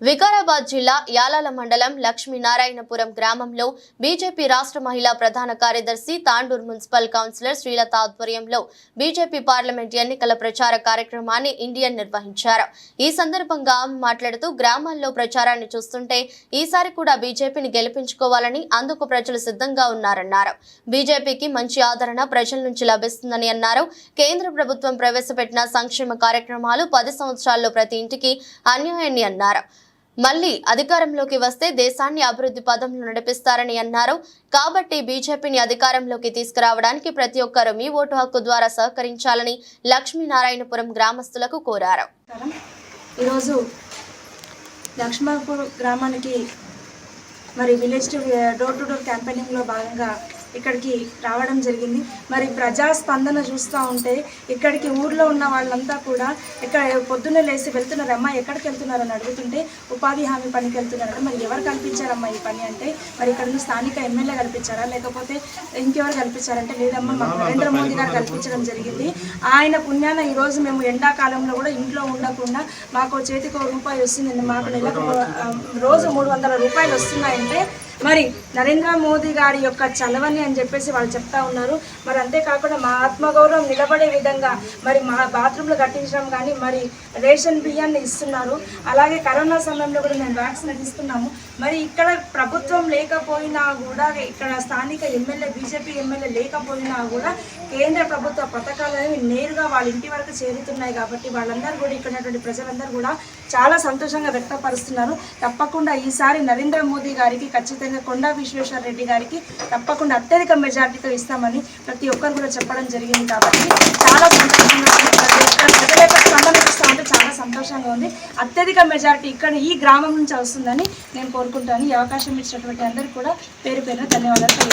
వికారాబాద్ జిల్లా యాలాల మండలం లక్ష్మీనారాయణపురం గ్రామంలో బీజేపీ రాష్ట్ర మహిళా ప్రధాన కార్యదర్శి తాండూర్ మున్సిపల్ కౌన్సిలర్ శ్రీలత ఆధ్వర్యంలో బీజేపీ పార్లమెంట్ ఎన్నికల ప్రచార కార్యక్రమాన్ని ఇండియన్ నిర్వహించారు. ఈ సందర్భంగా మాట్లాడుతూ గ్రామాల్లో ప్రచారాన్ని చూస్తుంటే ఈసారి కూడా బీజేపీని గెలిపించుకోవాలని అందుకు ప్రజలు సిద్ధంగా ఉన్నారన్నారు. బీజేపీకి మంచి ఆదరణ ప్రజల నుంచి లభిస్తుందని అన్నారు. కేంద్ర ప్రభుత్వం ప్రవేశపెట్టిన సంక్షేమ కార్యక్రమాలు 10 సంవత్సరాల్లో ప్రతి ఇంటికి అన్యాయాన్ని అన్నారు. మళ్లీ అధికారంలోకి వస్తే దేశాన్ని అభివృద్ధి పదంలో నడిపిస్తారని అన్నారు. కాబట్టి బీజేపీని అధికారంలోకి తీసుకురావడానికి ప్రతి ఒక్కరూ మీ ఓటు హక్కు ద్వారా సహకరించాలని లక్ష్మీనారాయణపురం గ్రామస్తులకు కోరారు. ఈరోజు లక్ష్మీనారాయణపురం గ్రామానికి మరి విలేజ్ డోర్ టు డోర్ క్యాంపెయినింగ్లో భాగంగా ఇక్కడికి రావడం జరిగింది. మరి ప్రజా స్పందన చూస్తూ ఉంటే ఇక్కడికి ఊర్లో ఉన్న వాళ్ళంతా కూడా ఇక్కడ పొద్దున్నే లేచి వెళ్తున్నారమ్మా, ఎక్కడికి వెళ్తున్నారని అడుగుతుంటే ఉపాధి హామీ పనికి వెళ్తున్నారని. మరి ఎవరు కల్పించారమ్మా ఈ పని అంటే, మరి ఇక్కడ ఉన్న స్థానిక ఎమ్మెల్యే కల్పించారా లేకపోతే ఇంకెవరు కల్పించారంటే, లేదమ్మా మాకు నరేంద్ర మోదీ గారు కల్పించడం జరిగింది. ఆయన పుణ్యాన ఈరోజు మేము ఎండాకాలంలో కూడా ఇంట్లో ఉండకుండా మాకు చేతికి ₹1 వస్తుంది, మాకు నెలకు రోజు 300 రూపాయలు వస్తున్నాయంటే మరి నరేంద్ర మోదీ గారి యొక్క చలవని అని చెప్పేసి వాళ్ళు చెప్తా ఉన్నారు. మరి అంతేకాకుండా మా ఆత్మగౌరవం నిలబడే విధంగా మరి మా బాత్రూమ్లు కట్టించడం కానీ, మరి రేషన్ బియ్యాన్ని ఇస్తున్నారు. అలాగే కరోనా సమయంలో కూడా మేము వ్యాక్సిన్ ఇస్తున్నాము. మరి ఇక్కడ ప్రభుత్వం లేకపోయినా కూడా, ఇక్కడ స్థానిక ఎమ్మెల్యే బీజేపీ ఎమ్మెల్యే లేకపోయినా కూడా కేంద్ర ప్రభుత్వ పథకాలు నేరుగా వాళ్ళ ఇంటి వరకు చేరుతున్నాయి. కాబట్టి వాళ్ళందరూ కూడా ఇక్కడ ఉన్నటువంటి ప్రజలందరూ కూడా చాలా సంతోషంగా వ్యక్తపరుస్తున్నారు. తప్పకుండా ఈసారి నరేంద్ర మోదీ గారికి ఖచ్చితంగా కొండా విశ్వేశ్వర రెడ్డి గారికి తప్పకుండా అత్యధిక మెజార్టీతో ఇస్తామని ప్రతి ఒక్కరు కూడా చెప్పడం జరిగింది. కాబట్టి చాలా సంతోషంగా ప్రజల యొక్క స్పందన ఇస్తామంటే చాలా సంతోషంగా ఉంది. అత్యధిక మెజార్టీ ఇక్కడ ఈ గ్రామం నుంచి వస్తుందని నేను కోరుకుంటాను. ఈ అవకాశం ఇచ్చినటువంటి అందరికీ కూడా పేరు పేరున ధన్యవాదాలు.